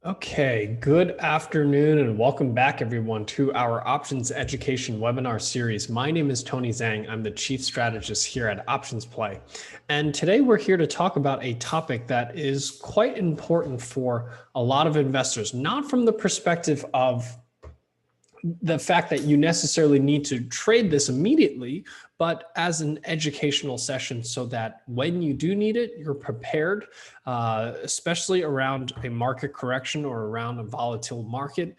Okay, good afternoon and welcome back everyone to our options education webinar series. My name is Tony Zhang. I'm the chief strategist here at OptionsPlay. And today we're here to talk about a topic that is quite important for a lot of investors, not from the perspective of the fact that you necessarily need to trade this immediately, but as an educational session so that when you do need it, you're prepared, especially around a market correction or around a volatile market.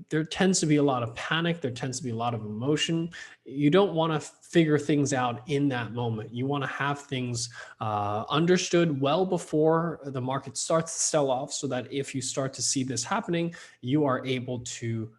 There tends to be a lot of panic. There tends to be a lot of emotion. You don't want to figure things out in that moment. You want to have things understood well before the market starts to sell off so that if you start to see this happening, you are able to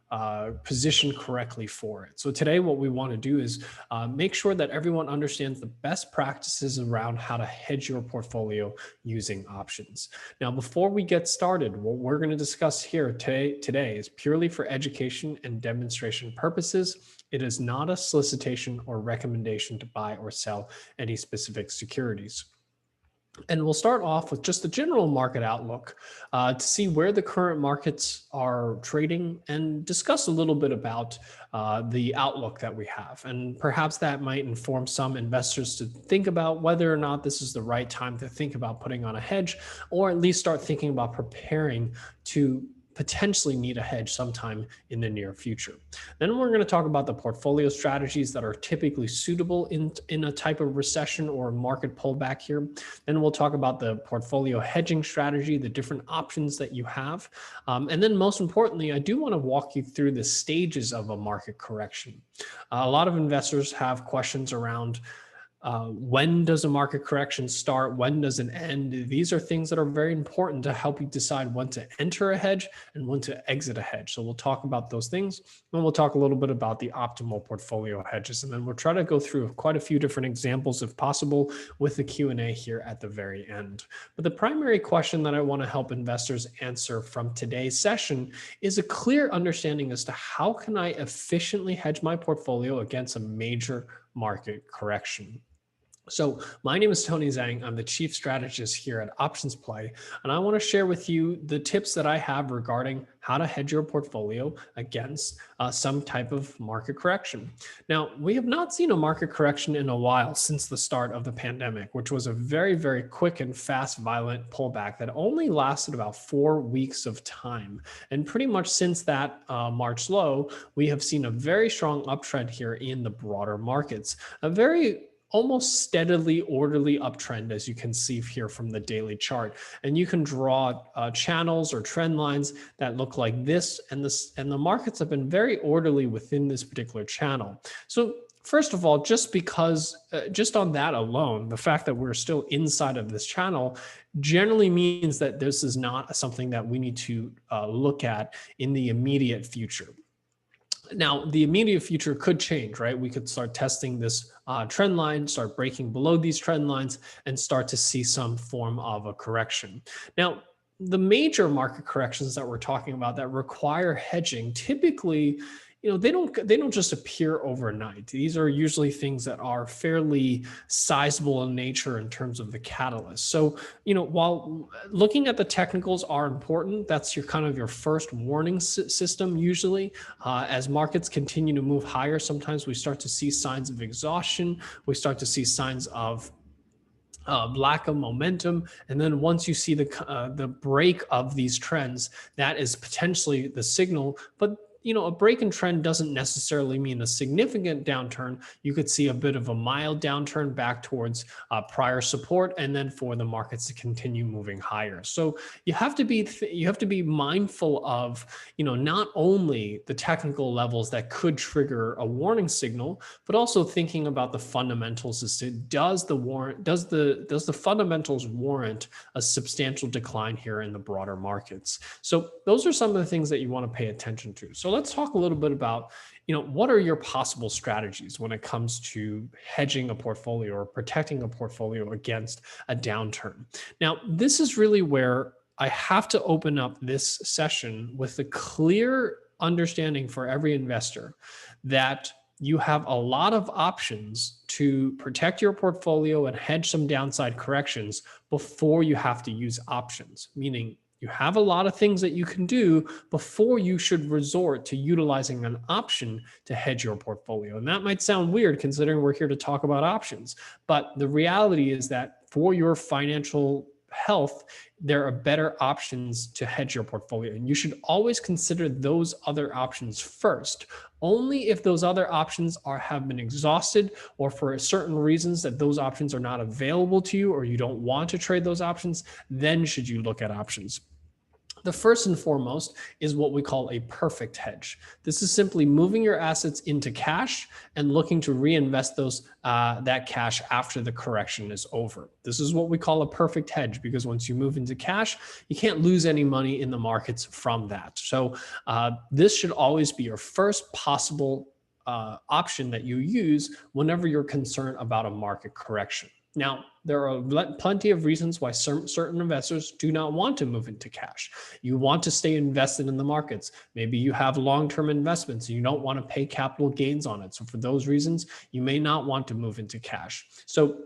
position correctly for it. So today what we want to do is make sure that everyone understands the best practices around how to hedge your portfolio using options. Now, before we get started, what we're going to discuss here today is purely for education and demonstration purposes. It is not a solicitation or recommendation to buy or sell any specific securities. And we'll start off with just the general market outlook to see where the current markets are trading and discuss a little bit about the outlook that we have. And perhaps that might inform some investors to think about whether or not this is the right time to think about putting on a hedge, or at least start thinking about preparing to potentially need a hedge sometime in the near future. Then we're going to talk about the portfolio strategies that are typically suitable in a type of recession or market pullback here. Then we'll talk about the portfolio hedging strategy, the different options that you have. And then most importantly, I do want to walk you through the stages of a market correction. A lot of investors have questions around when does a market correction start? When does it end? These are things that are very important to help you decide when to enter a hedge and when to exit a hedge. So we'll talk about those things, and we'll talk a little bit about the optimal portfolio hedges. And then we'll try to go through quite a few different examples if possible with the Q&A here at the very end. But the primary question that I want to help investors answer from today's session is a clear understanding as to how can I efficiently hedge my portfolio against a major market correction. So my name is Tony Zhang. I'm the chief strategist here at OptionsPlay, and I want to share with you the tips that I have regarding how to hedge your portfolio against some type of market correction. Now, we have not seen a market correction in a while since the start of the pandemic, which was a very, very quick and fast, violent pullback that only lasted about 4 weeks of time. And pretty much since that March low, we have seen a very strong uptrend here in the broader markets, a very almost steadily orderly uptrend, as you can see here from the daily chart. And you can draw channels or trend lines that look like this, and the markets have been very orderly within this particular channel. So first of all, just on that alone, the fact that we're still inside of this channel generally means that this is not something that we need to look at in the immediate future. Now, the immediate future could change, right? We could start testing this trend line, start breaking below these trend lines, and start to see some form of a correction. Now, the major market corrections that we're talking about that require hedging typically, they don't just appear overnight. These are usually things that are fairly sizable in nature in terms of the catalyst. So, while looking at the technicals are important, that's your first warning system usually. As markets continue to move higher, sometimes we start to see signs of exhaustion. We start to see signs of lack of momentum, and then once you see the break of these trends, that is potentially the signal. But a break in trend doesn't necessarily mean a significant downturn. You could see a bit of a mild downturn back towards prior support, and then for the markets to continue moving higher. So you have to be mindful of not only the technical levels that could trigger a warning signal, but also thinking about the fundamentals as to does the fundamentals warrant a substantial decline here in the broader markets. So those are some of the things that you want to pay attention to. So let's talk a little bit about, what are your possible strategies when it comes to hedging a portfolio or protecting a portfolio against a downturn. Now, this is really where I have to open up this session with a clear understanding for every investor that you have a lot of options to protect your portfolio and hedge some downside corrections before you have to use options, meaning You have a lot of things that you can do before you should resort to utilizing an option to hedge your portfolio. And that might sound weird considering we're here to talk about options, but the reality is that for your financial health, there are better options to hedge your portfolio. And you should always consider those other options first. Only if those other options have been exhausted, or for certain reasons that those options are not available to you, or you don't want to trade those options, then should you look at options. The first and foremost is what we call a perfect hedge. This is simply moving your assets into cash and looking to reinvest that cash after the correction is over. This is what we call a perfect hedge, because once you move into cash, you can't lose any money in the markets from that. So this should always be your first possible option that you use whenever you're concerned about a market correction. Now, there are plenty of reasons why certain investors do not want to move into cash. You want to stay invested in the markets. Maybe you have long-term investments and you don't want to pay capital gains on it. So for those reasons, you may not want to move into cash. So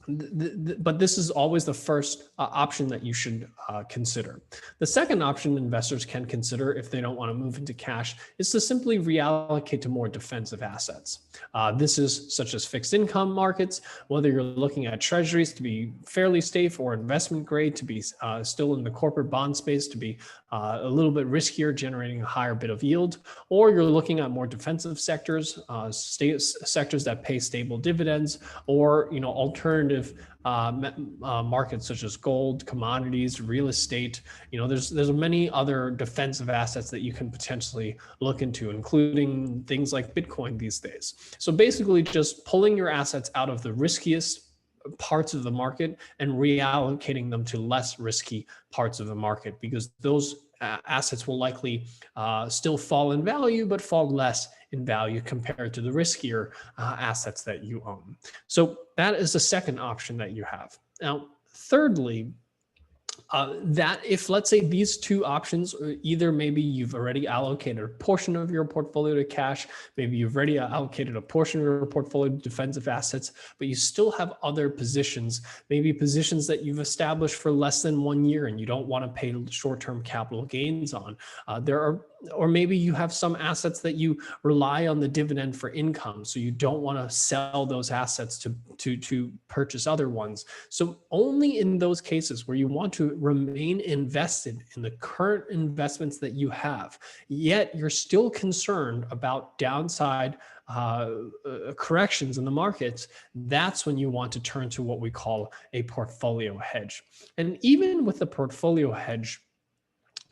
but this is always the first option that you should consider. The second option investors can consider if they don't want to move into cash is to simply reallocate to more defensive assets. This is such as fixed income markets, whether you're looking at treasuries to be fairly safe or investment grade to be still in the corporate bond space to be a little bit riskier, generating a higher bit of yield, or you're looking at more defensive sectors, sectors that pay stable dividends, or alternative markets such as gold, commodities, real estate. There's many other defensive assets that you can potentially look into, including things like Bitcoin these days. So basically just pulling your assets out of the riskiest parts of the market and reallocating them to less risky parts of the market, because those assets will likely still fall in value, but fall less in value compared to the riskier assets that you own. So that is the second option that you have. Now, thirdly, that if, let's say, these two options, either maybe you've already allocated a portion of your portfolio to cash, maybe you've already allocated a portion of your portfolio to defensive assets, but you still have other positions, maybe positions that you've established for less than 1 year and you don't want to pay short-term capital gains on. Or maybe you have some assets that you rely on the dividend for income, so you don't want to sell those assets to purchase other ones. So only in those cases where you want to remain invested in the current investments that you have, yet you're still concerned about downside corrections in the markets, that's when you want to turn to what we call a portfolio hedge. And even with the portfolio hedge,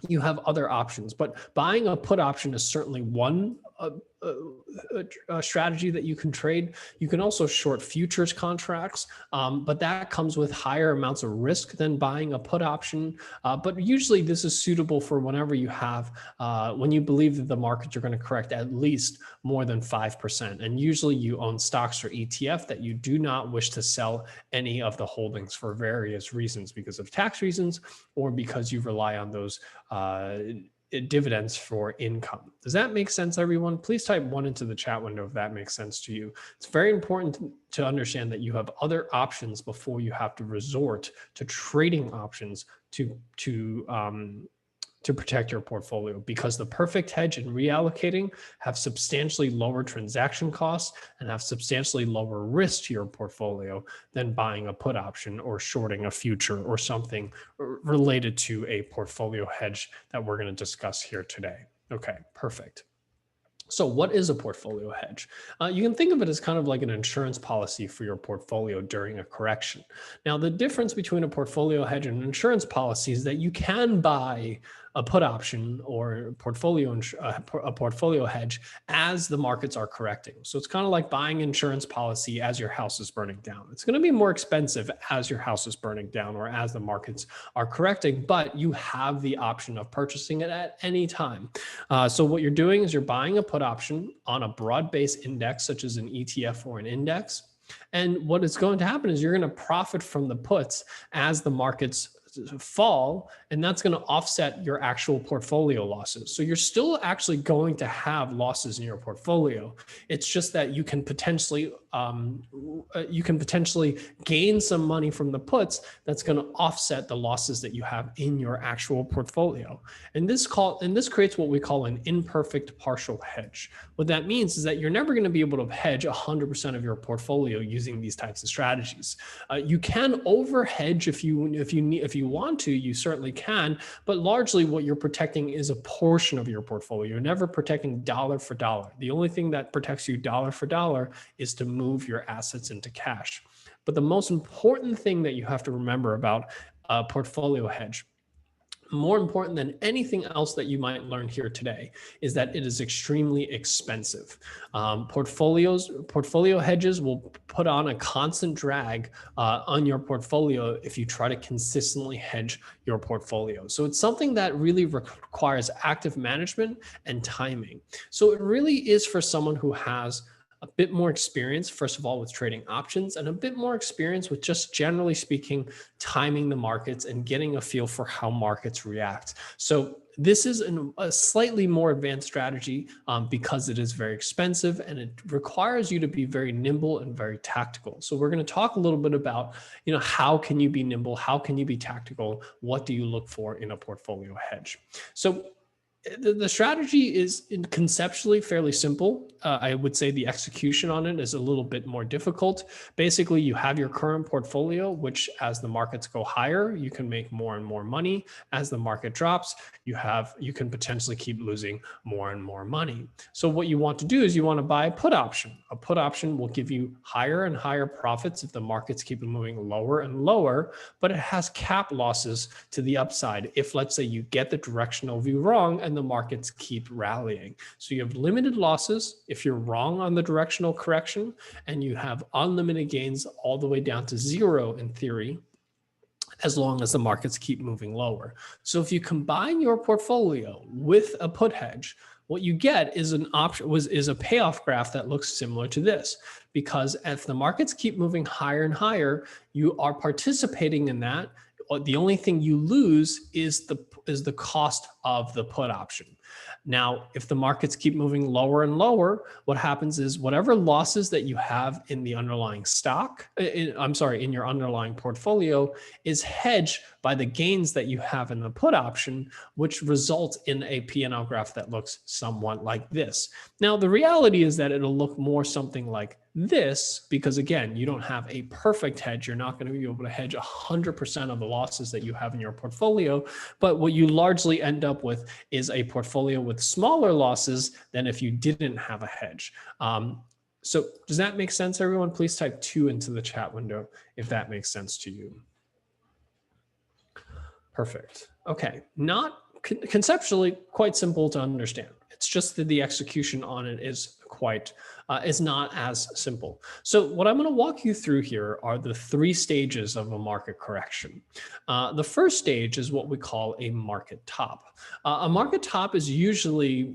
you have other options, but buying a put option is certainly one strategy that you can trade. You can also short futures contracts, but that comes with higher amounts of risk than buying a put option. But usually this is suitable for whenever you have, when you believe that the markets are going to correct at least more than 5%. And usually you own stocks or ETF that you do not wish to sell any of the holdings for various reasons, because of tax reasons or because you rely on those dividends for income. Does that make sense, everyone? Please type 1 into the chat window if that makes sense to you. It's very important to understand that you have other options before you have to resort to trading options to protect your portfolio, because the perfect hedge and reallocating have substantially lower transaction costs and have substantially lower risk to your portfolio than buying a put option or shorting a future or something related to a portfolio hedge that we're going to discuss here today. Okay, perfect. So what is a portfolio hedge? You can think of it as kind of like an insurance policy for your portfolio during a correction. Now, the difference between a portfolio hedge and an insurance policy is that you can buy a put option or a portfolio hedge as the markets are correcting. So it's kind of like buying insurance policy as your house is burning down. It's going to be more expensive as your house is burning down or as the markets are correcting, but you have the option of purchasing it at any time. So what you're doing is you're buying a put option on a broad-based index, such as an ETF or an index. And what is going to happen is you're going to profit from the puts as the markets fall, and that's going to offset your actual portfolio losses. So you're still actually going to have losses in your portfolio. It's just that you can potentially gain some money from the puts that's going to offset the losses that you have in your actual portfolio. And this creates what we call an imperfect partial hedge. What that means is that you're never going to be able to hedge 100% of your portfolio using these types of strategies. You can over hedge if you want to, you certainly can, but largely what you're protecting is a portion of your portfolio. You're never protecting dollar for dollar. The only thing that protects you dollar for dollar is to move your assets into cash. But the most important thing that you have to remember about a portfolio hedge, more important than anything else that you might learn here today, is that it is extremely expensive. Portfolio hedges will put on a constant drag on your portfolio if you try to consistently hedge your portfolio. So it's something that really requires active management and timing. So it really is for someone who has a bit more experience, first of all, with trading options, and a bit more experience with just generally speaking, timing the markets and getting a feel for how markets react. So this is a slightly more advanced strategy because it is very expensive and it requires you to be very nimble and very tactical. So we're going to talk a little bit about, how can you be nimble? How can you be tactical? What do you look for in a portfolio hedge? So the strategy is conceptually fairly simple. I would say the execution on it is a little bit more difficult. Basically, you have your current portfolio, which as the markets go higher, you can make more and more money. As the market drops, you can potentially keep losing more and more money. So what you want to do is you want to buy a put option. A put option will give you higher and higher profits if the markets keep moving lower and lower, but it has cap losses to the upside if, let's say, you get the directional view wrong and the markets keep rallying. So you have limited losses if you're wrong on the directional correction, and you have unlimited gains all the way down to zero in theory, as long as the markets keep moving lower. So if you combine your portfolio with a put hedge, what you get is a payoff graph that looks similar to this, because if the markets keep moving higher and higher, you are participating in that. The only thing you lose is the cost of the put option. Now, if the markets keep moving lower and lower, what happens is whatever losses that you have in the underlying in your underlying portfolio is hedged by the gains that you have in the put option, which results in a P&L graph that looks somewhat like this. Now, the reality is that it'll look more something like this, because again, you don't have a perfect hedge. You're not going to be able to hedge 100% of the losses that you have in your portfolio. But what you largely end up with is a portfolio with smaller losses than if you didn't have a hedge. So does that make sense, everyone? Please type 2 into the chat window if that makes sense to you. Perfect. Okay. Not conceptually quite simple to understand. It's just that the execution on it is not as simple. So what I'm going to walk you through here are the 3 stages of a market correction. The first stage is what we call a market top. A market top is usually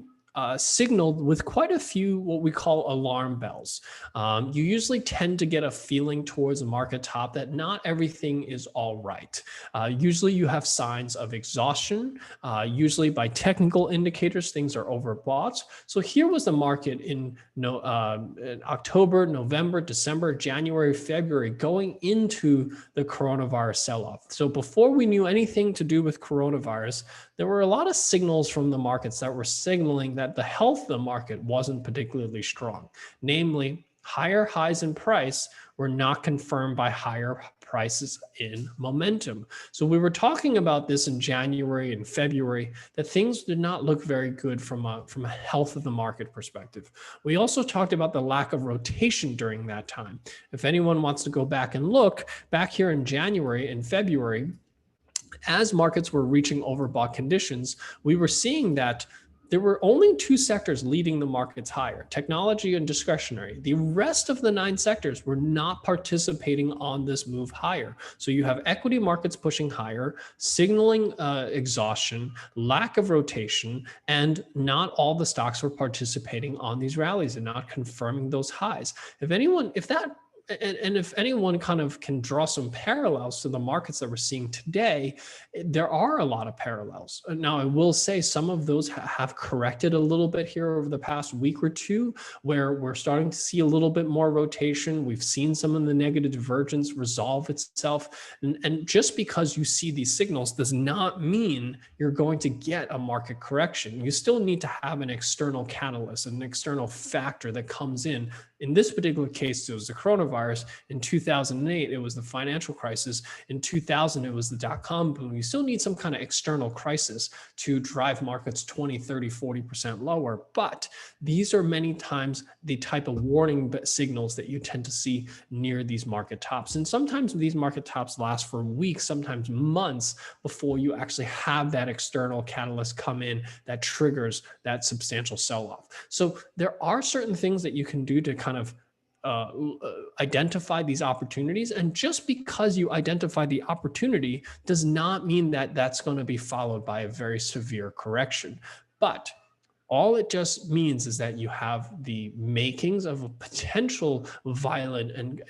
signaled with quite a few what we call alarm bells. You usually tend to get a feeling towards a market top that not everything is all right. Usually you have signs of exhaustion. Usually by technical indicators, things are overbought. So here was the market in October, November, December, January, February, going into the coronavirus sell-off. So before we knew anything to do with coronavirus, there were a lot of signals from the markets that were signaling that the health of the market wasn't particularly strong. Namely, higher highs in price were not confirmed by higher prices in momentum. So we were talking about this in January and February, that things did not look very good from a health of the market perspective. We also talked about the lack of rotation during that time. If anyone wants to go back and look, back here in January and February, as markets were reaching overbought conditions, we were seeing that there were only 2 sectors leading the markets higher, technology and discretionary. The rest of the 9 sectors were not participating on this move higher. So you have equity markets pushing higher, signaling exhaustion, lack of rotation, and not all the stocks were participating on these rallies and not confirming those highs. If that and if anyone kind of can draw some parallels to the markets that we're seeing today, there are a lot of parallels. Now, I will say some of those have corrected a little bit here over the past week or two, where we're starting to see a little bit more rotation. We've seen some of the negative divergence resolve itself. And just because you see these signals does not mean you're going to get a market correction. You still need to have an external catalyst, an external factor that comes in. In this particular case, it was the coronavirus. In 2008, it was the financial crisis. In 2000, it was the dot-com boom. You still need some kind of external crisis to drive markets 20, 30, 40% lower. But these are many times the type of warning signals that you tend to see near these market tops. And sometimes these market tops last for weeks, sometimes months, before you actually have that external catalyst come in that triggers that substantial sell-off. So there are certain things that you can do to kind of identify these opportunities. And just because you identify the opportunity does not mean that that's going to be followed by a very severe correction. But all it just means is that you have the makings of a potential violent and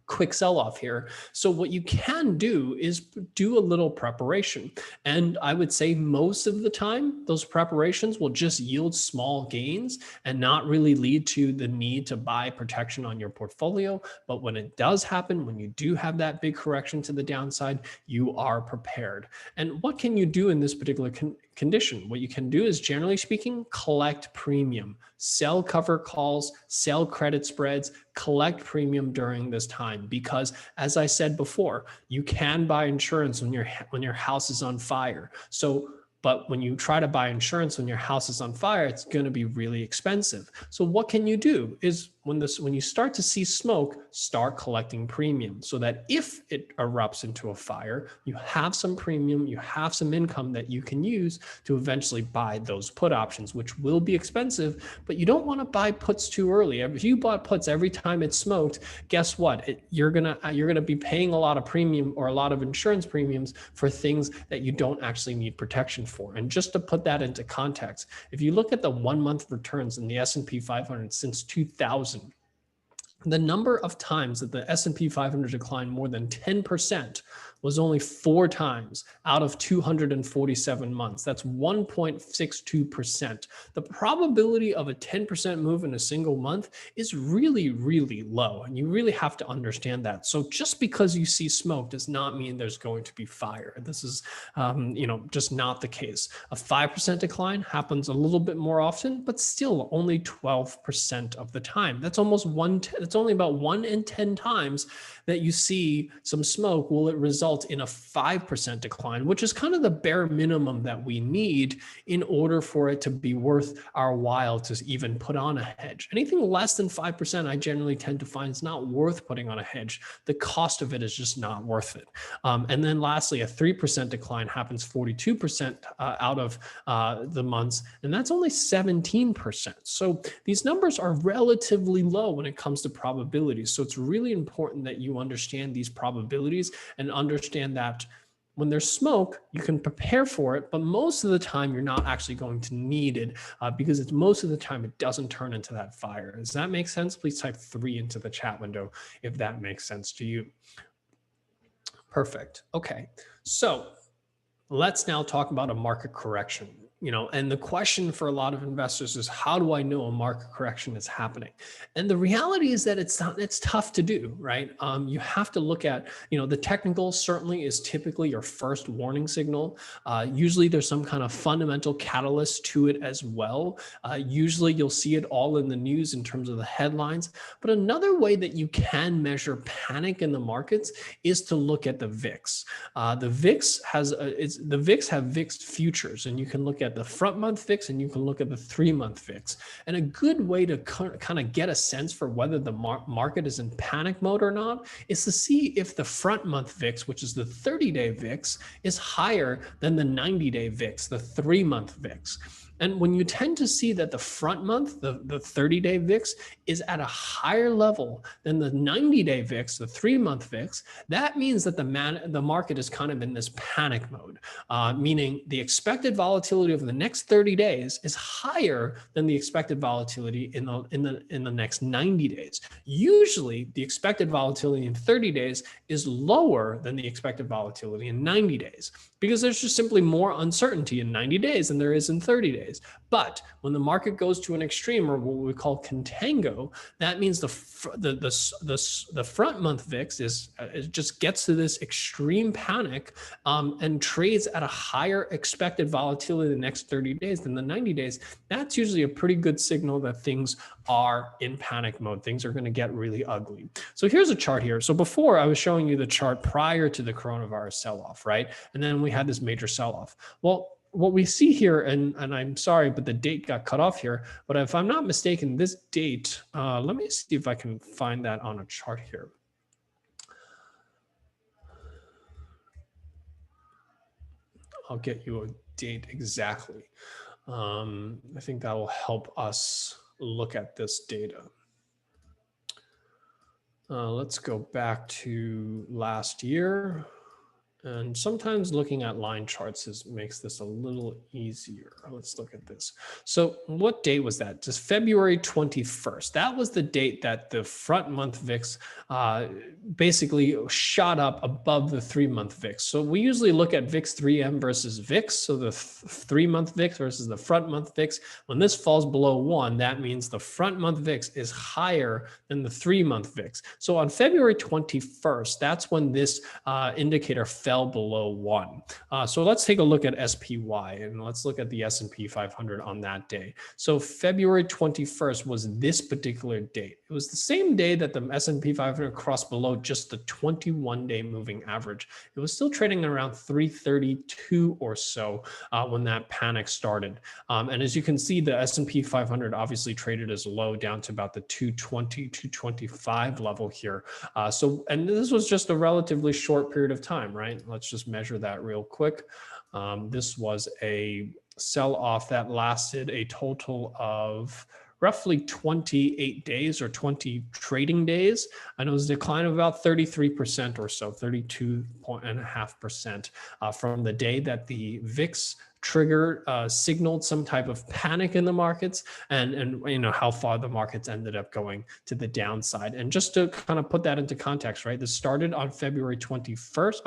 quick sell-off here. So what you can do is do a little preparation. And I would say most of the time, those preparations will just yield small gains and not really lead to the need to buy protection on your portfolio. But when it does happen, when you do have that big correction to the downside, you are prepared. And what can you do in this particular condition? What you can do is, generally speaking, collect premium, sell cover calls, sell credit spreads, collect premium during this time. Because as I said before, you can buy insurance when your house is on fire. But when you try to buy insurance when your house is on fire, it's going to be really expensive. So what can you do is when you start to see smoke, start collecting premium, so that if it erupts into a fire, you have some premium, you have some income that you can use to eventually buy those put options, which will be expensive. But you don't want to buy puts too early. If you bought puts every time it smoked, guess what? You're gonna be paying a lot of premium or a lot of insurance premiums for things that you don't actually need protection for. And just to put that into context, if you look at the 1 month returns in the S&P 500 since 2000, the number of times that the S&P 500 declined more than 10% was only 4 times out of 247 months. That's 1.62%. The probability of a 10% move in a single month is really, really low. And you really have to understand that. So just because you see smoke does not mean there's going to be fire. This is, just not the case. A 5% decline happens a little bit more often, but still only 12% of the time. That's it's only about 1 in 10 times that you see some smoke will it result in a 5% decline, which is kind of the bare minimum that we need in order for it to be worth our while to even put on a hedge. Anything less than 5%, I generally tend to find it's not worth putting on a hedge. The cost of it is just not worth it. And then lastly, a 3% decline happens 42% out of the months, and that's only 17%. So these numbers are relatively low when it comes to probabilities. So it's really important that you understand these probabilities and understand that when there's smoke, you can prepare for it, but most of the time you're not actually going to need it because most of the time it doesn't turn into that fire. Does that make sense? Please type 3 into the chat window if that makes sense to you. Perfect. Okay, so let's now talk about a market correction. And the question for a lot of investors is, how do I know a market correction is happening? And the reality is that it's tough to do, right? You have to look at, the technical certainly is typically your first warning signal. Usually there's some kind of fundamental catalyst to it as well. Usually you'll see it all in the news in terms of the headlines. But another way that you can measure panic in the markets is to look at the VIX. The VIX have VIX futures, and you can look at the front month VIX and you can look at the 3-month VIX. And a good way to kind of get a sense for whether the market is in panic mode or not is to see if the front month VIX, which is the 30-day VIX, is higher than the 90-day VIX, the 3-month VIX. And when you tend to see that the front month, the 30-day VIX, is at a higher level than the 90-day VIX, the 3-month VIX, that means that the market is kind of in this panic mode, meaning the expected volatility over the next 30 days is higher than the expected volatility in the next 90 days. Usually, the expected volatility in 30 days is lower than the expected volatility in 90 days because there's just simply more uncertainty in 90 days than there is in 30 days. But when the market goes to an extreme, or what we call contango, that means the front month VIX it just gets to this extreme panic and trades at a higher expected volatility the next 30 days than the 90 days. That's usually a pretty good signal that things are in panic mode. Things are going to get really ugly. So here's a chart here. So before I was showing you the chart prior to the coronavirus sell-off, right? And then we had this major sell-off. Well, what we see here, and I'm sorry, but the date got cut off here, but if I'm not mistaken, this date, let me see if I can find that on a chart here. I'll get you a date exactly. I think that will help us look at this data. Let's go back to last year. And sometimes looking at line charts makes this a little easier. Let's look at this. So what date was that? Just February 21st. That was the date that the front month VIX basically shot up above the 3-month VIX. So we usually look at VIX 3M versus VIX. So the 3-month VIX versus the front month VIX. When this falls below 1, that means the front month VIX is higher than the 3-month VIX. So on February 21st, that's when this indicator fell below 1. So let's take a look at SPY and let's look at the S&P 500 on that day. So February 21st was this particular date. It was the same day that the S&P 500 crossed below just the 21-day moving average. It was still trading around 332 or so when that panic started. And as you can see, the S&P 500 obviously traded as low down to about the 220, 225 level here. And this was just a relatively short period of time, right? Let's just measure that real quick. This was a sell-off that lasted a total of roughly 28 days or 20 trading days. And it was a decline of about 33% or so, 32.5% from the day that the VIX trigger signaled some type of panic in the markets and you know how far the markets ended up going to the downside. And just to kind of put that into context, right? This started on February 21st,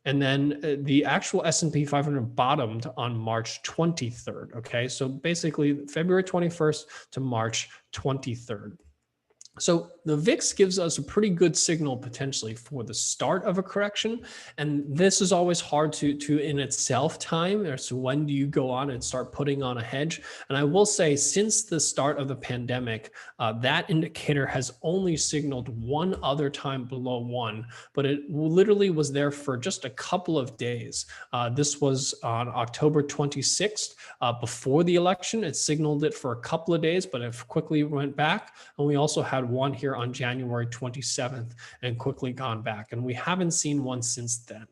and then the actual S&P 500 bottomed on March 23rd. Okay, so basically February 21st to March 23rd. So the VIX gives us a pretty good signal potentially for the start of a correction. And this is always hard to in itself time. So when do you go on and start putting on a hedge? And I will say since the start of the pandemic, that indicator has only signaled one other time below 1, but it literally was there for just a couple of days. This was on October 26th before the election. It signaled it for a couple of days, but it quickly went back. And we also had one here on January 27th and quickly gone back. And we haven't seen one since then.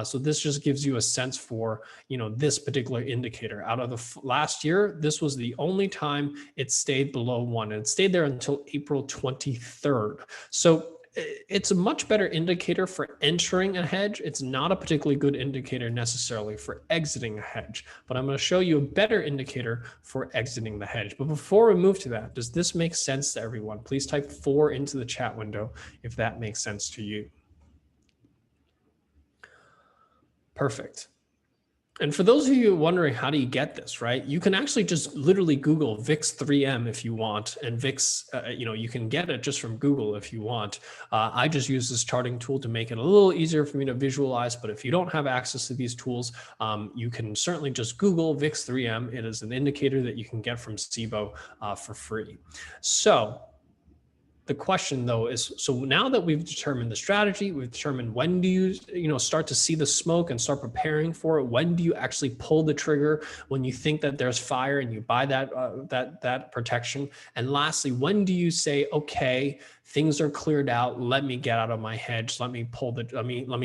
So this just gives you a sense for, you know, this particular indicator. Out of the last year, this was the only time it stayed below 1, and it stayed there until April 23rd. So it's a much better indicator for entering a hedge. It's not a particularly good indicator necessarily for exiting a hedge, but I'm going to show you a better indicator for exiting the hedge. But before we move to that, does this make sense to everyone? Please type 4 into the chat window if that makes sense to you. Perfect. And for those of you wondering, how do you get this, right? You can actually just literally Google VIX 3M if you want, and VIX, you can get it just from Google if you want. I just use this charting tool to make it a little easier for me to visualize, but if you don't have access to these tools, you can certainly just Google VIX 3M. It is an indicator that you can get from SIBO for free. So the question though is, so now that we've determined the strategy, we've determined when do you start to see the smoke and start preparing for it. When do you actually pull the trigger when you think that there's fire and you buy that protection? And lastly, when do you say, okay, things are cleared out. Let me get out of my hedge. Let me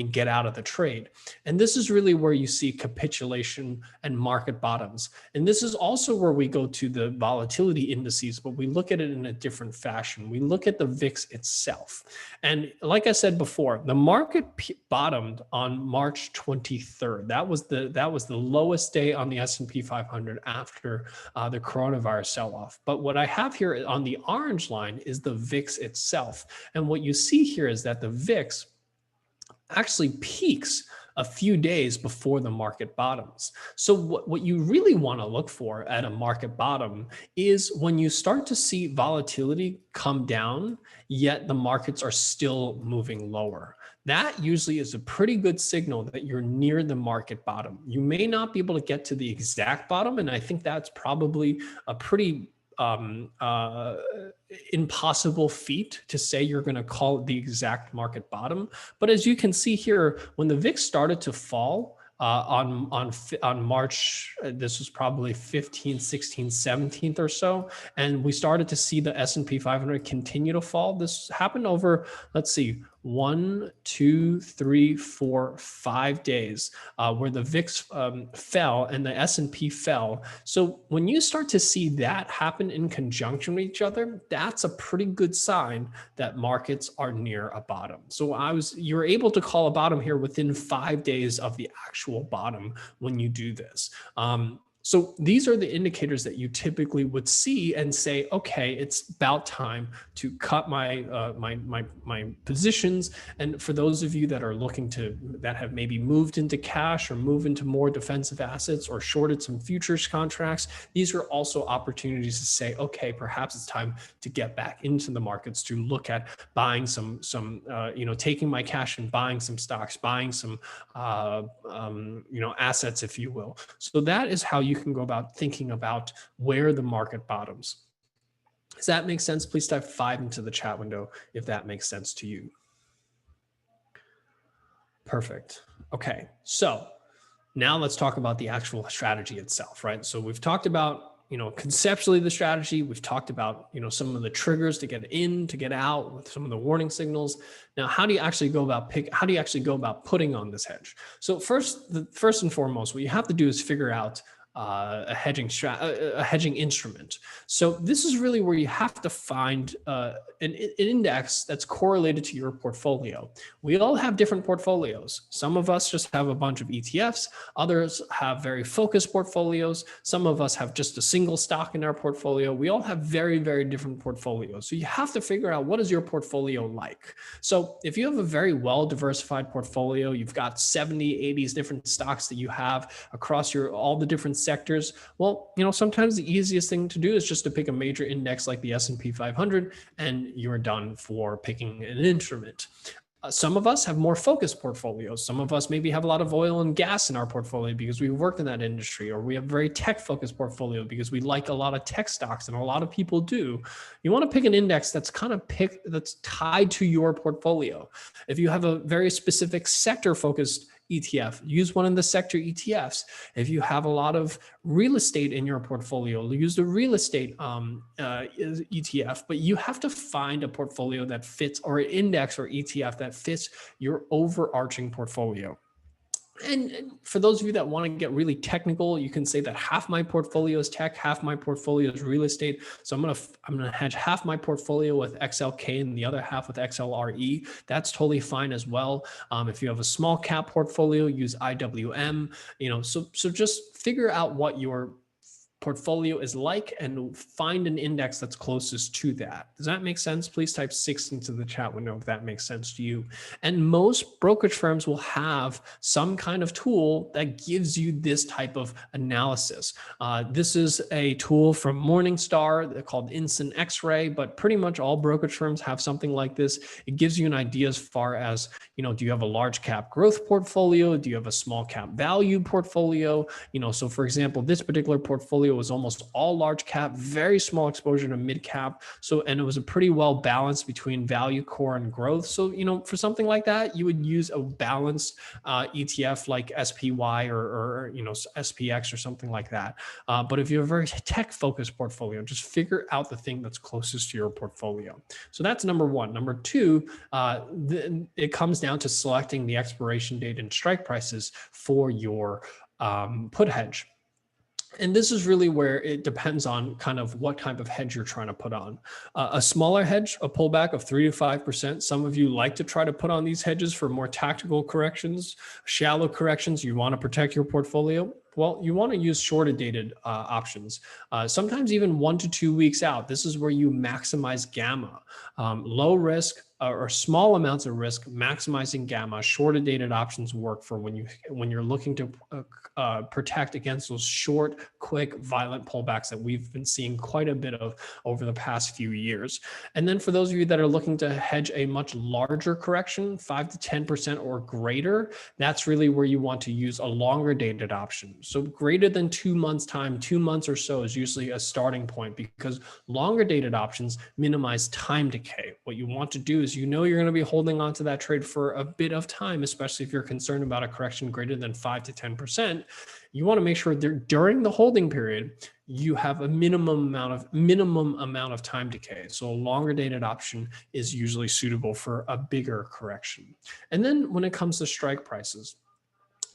get out of the trade. And this is really where you see capitulation and market bottoms. And this is also where we go to the volatility indices, but we look at it in a different fashion. We look at the VIX itself. And like I said before, the market bottomed on March 23rd. That was the lowest day on the S&P 500 after the coronavirus sell-off. But what I have here on the orange line is the VIX itself. And what you see here is that the VIX actually peaks a few days before the market bottoms. So what you really want to look for at a market bottom is when you start to see volatility come down, yet the markets are still moving lower. That usually is a pretty good signal that you're near the market bottom. You may not be able to get to the exact bottom, and I think that's probably a pretty impossible feat to say you're going to call it the exact market bottom. But as you can see here, when the VIX started to fall on March, this was probably 15th, 16th, 17th or so, and we started to see the S&P 500 continue to fall. This happened over, let's see, 1, 2, 3, 4, 5 days where the VIX fell and the S&P fell. So when you start to see that happen in conjunction with each other, that's a pretty good sign that markets are near a bottom. So you're able to call a bottom here within 5 days of the actual bottom when you do this. So these are the indicators that you typically would see and say, okay, it's about time to cut my positions. And for those of you that are that have maybe moved into cash or move into more defensive assets or shorted some futures contracts, these are also opportunities to say, okay, perhaps it's time to get back into the markets, to look at buying taking my cash and buying some stocks, buying some assets, if you will. So that is how you can go about thinking about where the market bottoms. Does that make sense? Please type 5 into the chat window if that makes sense to you. Perfect. Okay, so now let's talk about the actual strategy itself, right? So we've talked about conceptually the strategy. We've talked about some of the triggers to get in, to get out, with some of the warning signals. Now, how do you actually go about putting on this hedge? So first and foremost, what you have to do is figure out a hedging instrument. So this is really where you have to find an index that's correlated to your portfolio. We all have different portfolios. Some of us just have a bunch of ETFs. Others have very focused portfolios. Some of us have just a single stock in our portfolio. We all have very, very different portfolios. So you have to figure out, what is your portfolio like? So if you have a very well-diversified portfolio, you've got 70, 80 different stocks that you have across all the different sectors, well, sometimes the easiest thing to do is just to pick a major index like the S&P 500, and you're done for picking an instrument. Some of us have more focused portfolios. Some of us maybe have a lot of oil and gas in our portfolio because we worked in that industry, or we have a very tech-focused portfolio because we like a lot of tech stocks, and a lot of people do. You want to pick an index that's that's tied to your portfolio. If you have a very specific sector-focused ETF, use one of the sector ETFs. If you have a lot of real estate in your portfolio, use the real estate ETF. But you have to find a portfolio that fits, or an index or ETF that fits your overarching portfolio. And for those of you that want to get really technical, you can say that half my portfolio is tech, half my portfolio is real estate. So I'm gonna hedge half my portfolio with XLK and the other half with XLRE. That's totally fine as well. If you have a small cap portfolio, use IWM. So just figure out what your portfolio is like and find an index that's closest to that. Does that make sense? Please type 6 into the chat window if that makes sense to you. And most brokerage firms will have some kind of tool that gives you this type of analysis. This is a tool from Morningstar called Instant X-Ray, but pretty much all brokerage firms have something like this. It gives you an idea as far as, do you have a large cap growth portfolio? Do you have a small cap value portfolio? So for example, this particular portfolio portfolio was almost all large cap, very small exposure to mid cap. So, and it was a pretty well balanced between value, core, and growth. So, for something like that, you would use a balanced ETF like SPY or SPX or something like that. But if you have a very tech focused portfolio, just figure out the thing that's closest to your portfolio. So that's number one. Number two, it comes down to selecting the expiration date and strike prices for your put hedge. And this is really where it depends on kind of what type of hedge you're trying to put on. A smaller hedge, a pullback of 3 to 5%. Some of you like to try to put on these hedges for more tactical corrections, shallow corrections. You want to protect your portfolio. Well, you want to use shorter dated options, sometimes even 1 to 2 weeks out. This is where you maximize gamma, low risk or small amounts of risk, maximizing gamma. Shorter dated options work for when you're looking to protect against those short, quick, violent pullbacks that we've been seeing quite a bit of over the past few years. And then for those of you that are looking to hedge a much larger correction, 5 to 10% or greater, that's really where you want to use a longer dated option. So greater than 2 months time, 2 months or so is usually a starting point, because longer dated options minimize time decay. What you want to do is you're going to be holding on to that trade for a bit of time, especially if you're concerned about a correction greater than 5 to 10%. You want to make sure that during the holding period, you have a minimum amount of time decay. So a longer dated option is usually suitable for a bigger correction. And then when it comes to strike prices,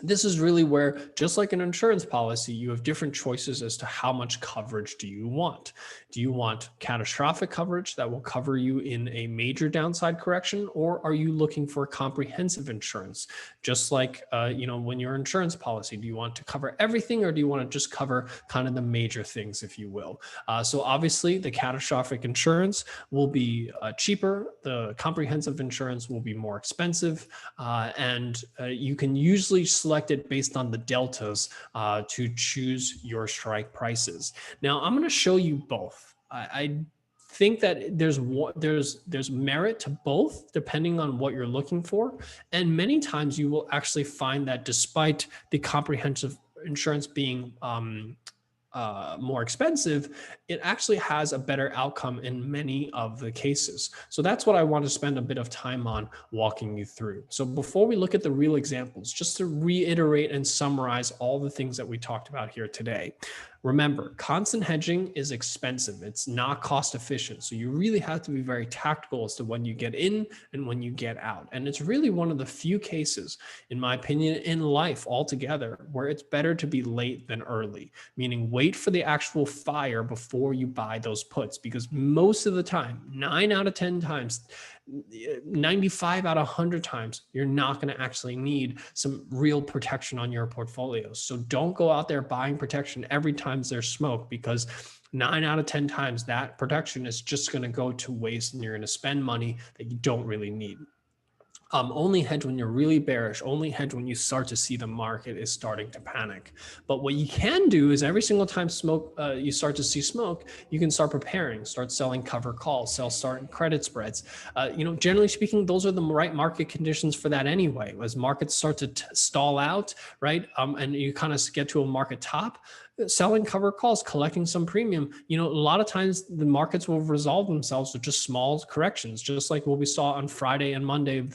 this is really where, just like an insurance policy, you have different choices as to how much coverage do you want. Do you want catastrophic coverage that will cover you in a major downside correction, or are you looking for comprehensive insurance? Just like, when your insurance policy, do you want to cover everything, or do you want to just cover kind of the major things, if you will? So obviously the catastrophic insurance will be cheaper. The comprehensive insurance will be more expensive. And you can usually select it based on the deltas to choose your strike prices. Now, I'm going to show you both. I think that there's merit to both depending on what you're looking for. And many times you will actually find that despite the comprehensive insurance being more expensive, it actually has a better outcome in many of the cases. So that's what I want to spend a bit of time on walking you through. So before we look at the real examples, just to reiterate and summarize all the things that we talked about here today. Remember, constant hedging is expensive. It's not cost efficient. So you really have to be very tactical as to when you get in and when you get out. And it's really one of the few cases, in my opinion, in life altogether, where it's better to be late than early, meaning wait for the actual fire before you buy those puts. Because most of the time, 9 out of 10 times, 95 out of 100 times, you're not going to actually need some real protection on your portfolio. So don't go out there buying protection every time there's smoke, because 9 out of 10 times that protection is just going to go to waste and you're going to spend money that you don't really need. Only hedge when you're really bearish, only hedge when you start to see the market is starting to panic. But what you can do is every single time you start to see smoke, you can start preparing, start selling cover calls, start credit spreads. Generally speaking, those are the right market conditions for that anyway. As markets start to stall out, right? And you kind of get to a market top, selling cover calls, collecting some premium. A lot of times the markets will resolve themselves with just small corrections, just like what we saw on Friday and Monday of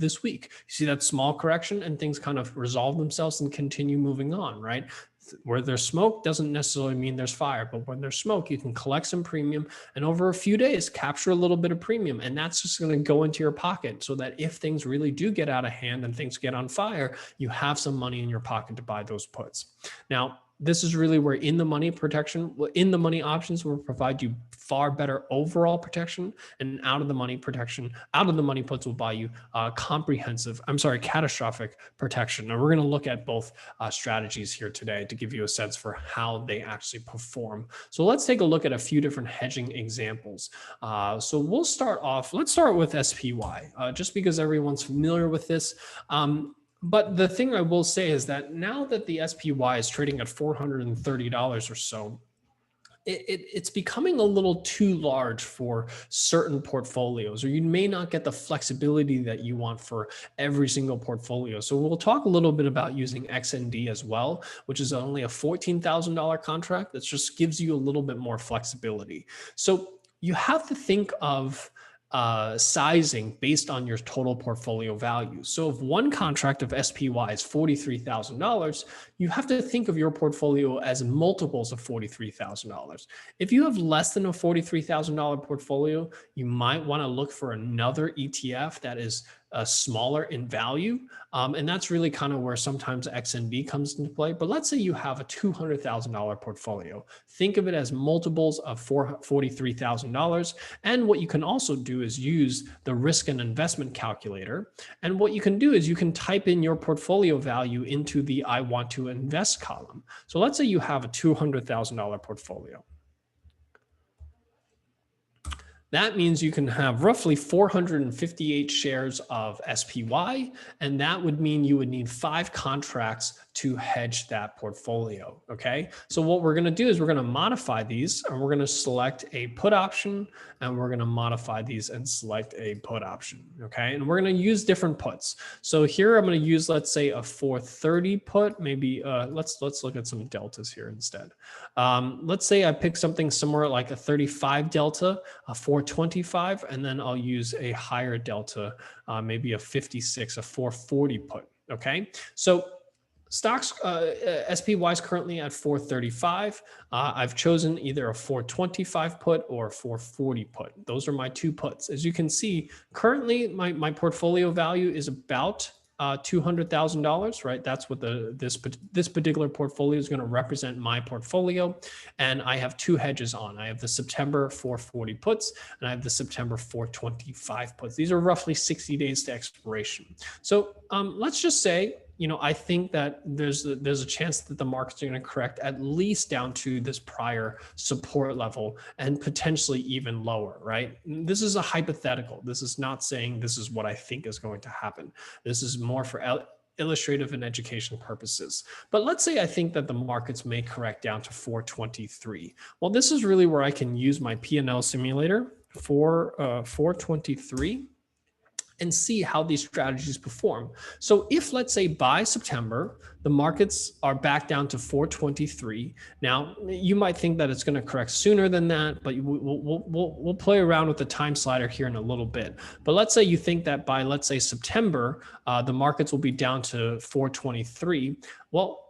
this week. You see that small correction and things kind of resolve themselves and continue moving on, right? Where there's smoke doesn't necessarily mean there's fire, but when there's smoke, you can collect some premium and over a few days capture a little bit of premium. And that's just going to go into your pocket so that if things really do get out of hand and things get on fire, you have some money in your pocket to buy those puts. Now, this is really where in the money options will provide you far better overall protection, and out of the money puts will buy you catastrophic protection. And we're going to look at both strategies here today to give you a sense for how they actually perform. So let's take a look at a few different hedging examples. So let's start with SPY, just because everyone's familiar with this. But the thing I will say is that now that the SPY is trading at $430 or so, it's becoming a little too large for certain portfolios, or you may not get the flexibility that you want for every single portfolio. So we'll talk a little bit about using XND as well, which is only a $14,000 contract that just gives you a little bit more flexibility. So you have to think of sizing based on your total portfolio value. So if one contract of SPY is $43,000, you have to think of your portfolio as multiples of $43,000. If you have less than a $43,000 portfolio, you might want to look for another ETF that is smaller in value. And that's really kind of where sometimes XNB comes into play. But let's say you have a $200,000 portfolio. Think of it as multiples of $43,000. And what you can also do is use the risk and investment calculator. And what you can do is you can type in your portfolio value into the I want to invest column. So let's say you have a $200,000 portfolio. That means you can have roughly 458 shares of SPY, and that would mean you would need 5 contracts to hedge that portfolio, okay? So what we're gonna do is we're gonna modify these, and we're gonna select a put option, and we're gonna modify these and select a put option, okay? And we're gonna use different puts. So here I'm gonna use, let's say, a 430 put, maybe, let's look at some deltas here instead. Let's say I pick something somewhere like a 35 delta, a 425, and then I'll use a higher delta, maybe a 56, a 440 put, okay? So stocks, SPY is currently at 435. I've chosen either a 425 put or a 440 put. Those are my 2 puts. As you can see, currently my portfolio value is about $200,000, right? That's what this particular portfolio is going to represent my portfolio. And I have 2 hedges on. I have the September 440 puts and I have the September 425 puts. These are roughly 60 days to expiration. So let's just say, you know, I think that there's a chance that the markets are going to correct at least down to this prior support level and potentially even lower, right? This is a hypothetical. This is not saying this is what I think is going to happen. This is more for illustrative and education purposes. But let's say I think that the markets may correct down to 423. Well, this is really where I can use my P&L simulator for 423. And see how these strategies perform. So if, let's say, by September, the markets are back down to 423. Now, you might think that it's going to correct sooner than that, but we'll play around with the time slider here in a little bit. But let's say you think that by, let's say, September, the markets will be down to 423. Well,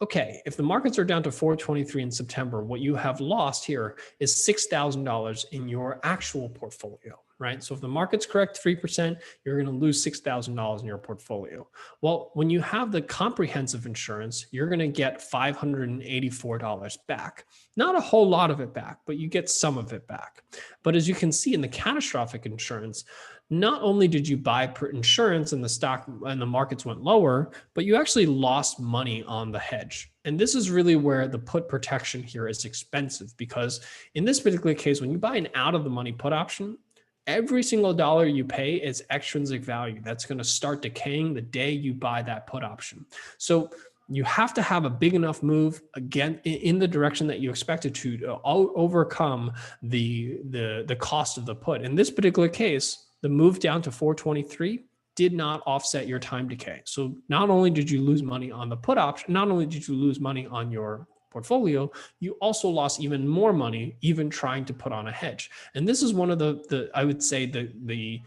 okay, if the markets are down to 423 in September, what you have lost here is $6,000 in your actual portfolio, right? So if the market's correct 3%, you're going to lose $6,000 in your portfolio. Well, when you have the comprehensive insurance, you're going to get $584 back. Not a whole lot of it back, but you get some of it back. But as you can see in the catastrophic insurance, not only did you buy insurance and the stock and the markets went lower, but you actually lost money on the hedge. And this is really where the put protection here is expensive, because in this particular case, when you buy an out of the money put option, every single dollar you pay is extrinsic value. That's going to start decaying the day you buy that put option. So you have to have a big enough move again in the direction that you expected to overcome the cost of the put. In this particular case, the move down to 423 did not offset your time decay. So not only did you lose money on the put option, not only did you lose money on your portfolio, you also lost even more money even trying to put on a hedge. And this is one of the I would say the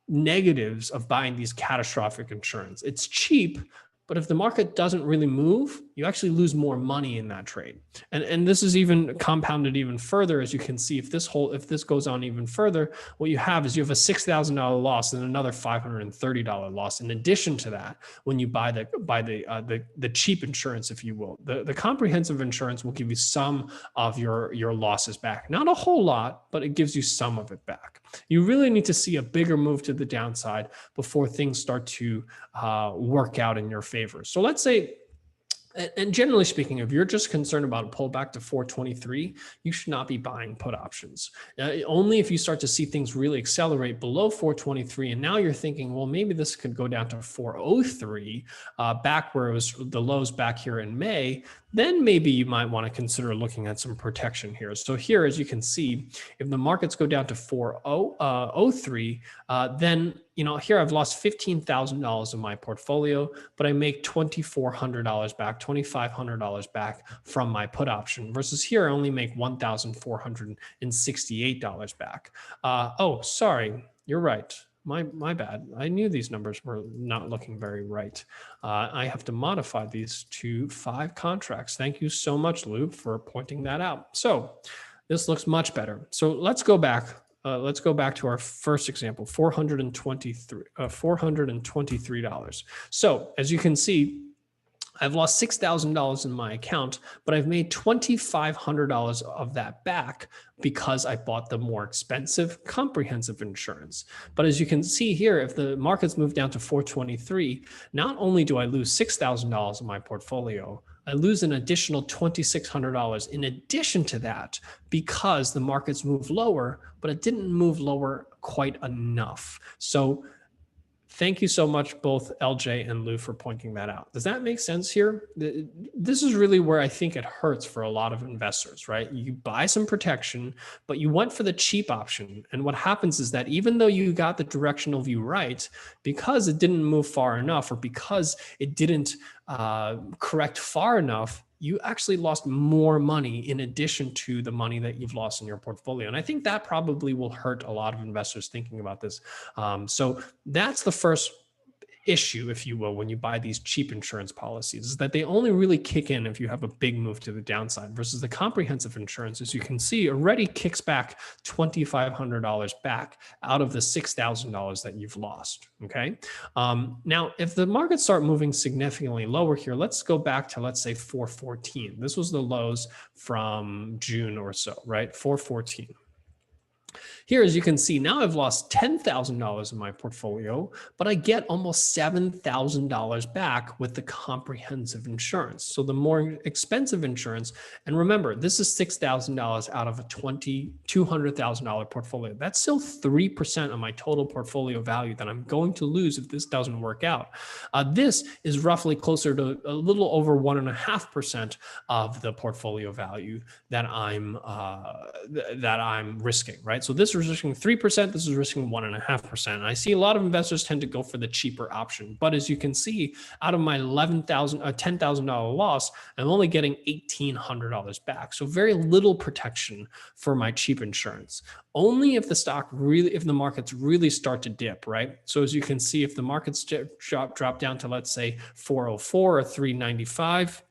negatives of buying these catastrophic insurance. It's cheap, but if the market doesn't really move, you actually lose more money in that trade. And this is even compounded even further. As you can see, if this goes on even further, what you have is you have a $6,000 loss and another $530 loss. In addition to that, when you buy the cheap insurance, if you will, the comprehensive insurance will give you some of your losses back. Not a whole lot, but it gives you some of it back. You really need to see a bigger move to the downside before things start to work out in your favor. So let's say, and generally speaking, if you're just concerned about a pullback to 423, you should not be buying put options. Only if you start to see things really accelerate below 423, and now you're thinking, well, maybe this could go down to 403, back where it was the lows back here in May, then maybe you might want to consider looking at some protection here. So here, as you can see, if the markets go down to 403, then here I've lost $15,000 in my portfolio, but I make $2,400 back, $2,500 back from my put option, versus here I only make $1,468 back. Oh, sorry, you're right. My bad. I knew these numbers were not looking very right. I have to modify these to 5 contracts. Thank you so much, Lou, for pointing that out. So this looks much better. So let's go back. Let's go back to our first example, $423. So as you can see, I've lost $6,000 in my account, but I've made $2,500 of that back because I bought the more expensive comprehensive insurance. But as you can see here, if the markets move down to 423, not only do I lose $6,000 in my portfolio, I lose an additional $2,600 in addition to that because the markets move lower, but it didn't move lower quite enough. So thank you so much, both LJ and Lou, for pointing that out. Does that make sense here? This is really where I think it hurts for a lot of investors, right? You buy some protection, but you went for the cheap option. And what happens is that even though you got the directional view right, because it didn't move far enough, or because it didn't correct far enough, you actually lost more money in addition to the money that you've lost in your portfolio. And I think that probably will hurt a lot of investors thinking about this. So that's the first issue, if you will, when you buy these cheap insurance policies, is that they only really kick in if you have a big move to the downside, versus the comprehensive insurance, as you can see, already kicks back $2,500 back out of the $6,000 that you've lost. Okay. Now, if the markets start moving significantly lower here, let's go back to, let's say, 414. This was the lows from June or so, right? 414. Here, as you can see, now I've lost $10,000 in my portfolio, but I get almost $7,000 back with the comprehensive insurance. So the more expensive insurance, and remember, this is $6,000 out of a $200,000 portfolio. That's still 3% of my total portfolio value that I'm going to lose if this doesn't work out. This is roughly closer to a little over 1.5% of the portfolio value that I'm risking, right? So this is risking 3%, this is risking 1.5%. And I see a lot of investors tend to go for the cheaper option. But as you can see, out of my $10,000 loss, I'm only getting $1,800 back. So very little protection for my cheap insurance. Only if the markets really start to dip, right? So as you can see, if the markets drop down to, let's say, 404 or 395,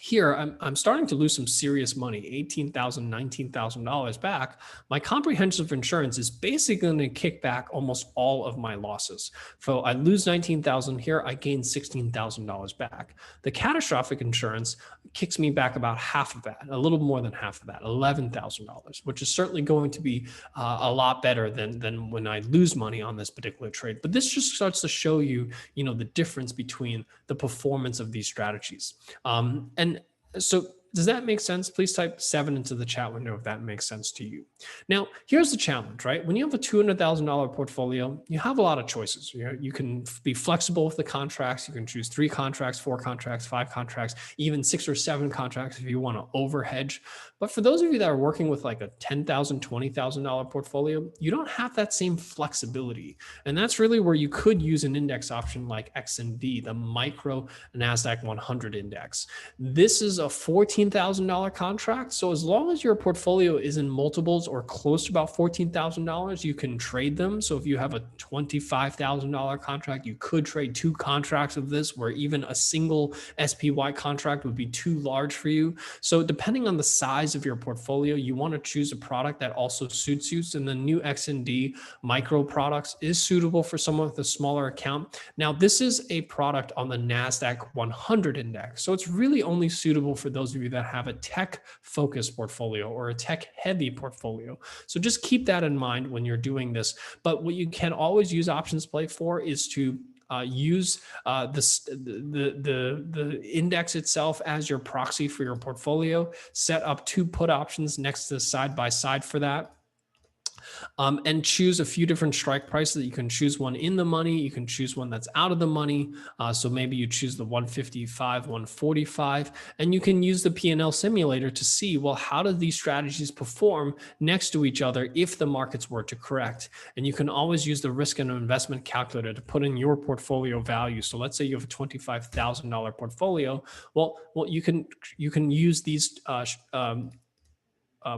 here, I'm starting to lose some serious money, $18,000, $19,000 back. My comprehensive insurance is basically going to kick back almost all of my losses. So I lose $19,000 here, I gain $16,000 back. The catastrophic insurance kicks me back about half of that, a little more than half of that, $11,000, which is certainly going to be a lot better than when I lose money on this particular trade. But this just starts to show you, the difference between the performance of these strategies. So does that make sense? Please type 7 into the chat window if that makes sense to you. Now, here's the challenge, right? When you have a $200,000 portfolio, you have a lot of choices. You can be flexible with the contracts. You can choose 3 contracts, 4 contracts, 5 contracts, even 6 or 7 contracts if you want to over hedge. But for those of you that are working with like a $10,000, $20,000 portfolio, you don't have that same flexibility. And that's really where you could use an index option like XND, the micro NASDAQ 100 index. This is a $14,000 contract. So as long as your portfolio is in multiples or close to about $14,000, you can trade them. So if you have a $25,000 contract, you could trade 2 contracts of this, where even a single SPY contract would be too large for you. So depending on the size of your portfolio, you want to choose a product that also suits you. And the new XND micro products is suitable for someone with a smaller account. Now, this is a product on the NASDAQ 100 index. So it's really only suitable for those of you that have a tech-focused portfolio or a tech-heavy portfolio. So just keep that in mind when you're doing this. But what you can always use OptionsPlay for is to use the index itself as your proxy for your portfolio. Set up 2 put options next to side by side for that. And choose a few different strike prices. You can choose one in the money. You can choose one that's out of the money. So maybe you choose the 155, 145, and you can use the P&L simulator to see, well, how do these strategies perform next to each other if the markets were to correct? And you can always use the risk and investment calculator to put in your portfolio value. So let's say you have a $25,000 portfolio. Well, you can use these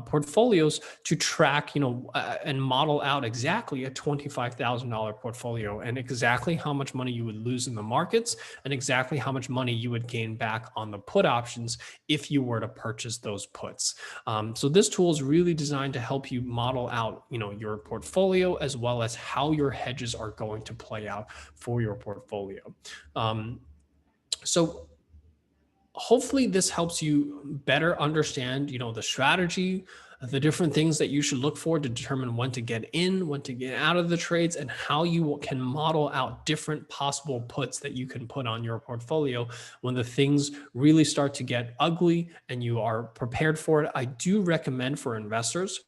portfolios to track, and model out exactly a $25,000 portfolio and exactly how much money you would lose in the markets and exactly how much money you would gain back on the put options if you were to purchase those puts. So this tool is really designed to help you model out, your portfolio as well as how your hedges are going to play out for your portfolio. So hopefully this helps you better understand, the strategy, the different things that you should look for to determine when to get in, when to get out of the trades, and how you can model out different possible puts that you can put on your portfolio when the things really start to get ugly and you are prepared for it. I do recommend for investors,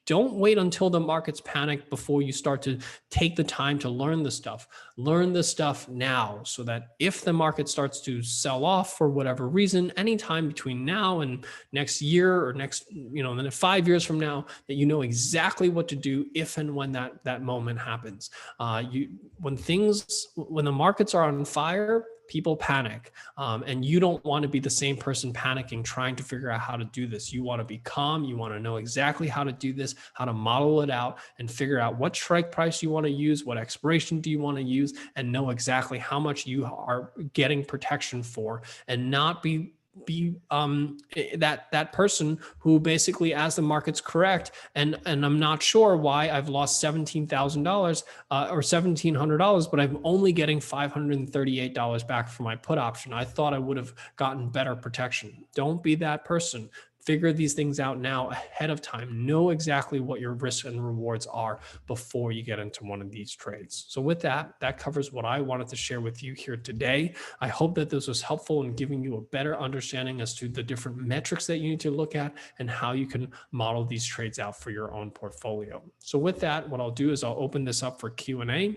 don't wait until the markets panic before you start to take the time to learn the stuff. Learn the stuff now so that if the market starts to sell off for whatever reason, anytime between now and next year or next, then 5 years from now, that you know exactly what to do if and when that moment happens. When the markets are on fire, people panic. And you don't want to be the same person panicking, trying to figure out how to do this. You want to be calm. You want to know exactly how to do this, how to model it out and figure out what strike price you want to use, what expiration do you want to use, and know exactly how much you are getting protection for, and not be that person who basically, as the market's correct, and I'm not sure why I've lost $17,000 or $1,700, but I'm only getting $538 back for my put option. I thought I would have gotten better protection. Don't be that person. Figure these things out now ahead of time. Know exactly what your risks and rewards are before you get into one of these trades. So with that covers what I wanted to share with you here today. I hope that this was helpful in giving you a better understanding as to the different metrics that you need to look at and how you can model these trades out for your own portfolio. So with that, what I'll do is I'll open this up for Q&A,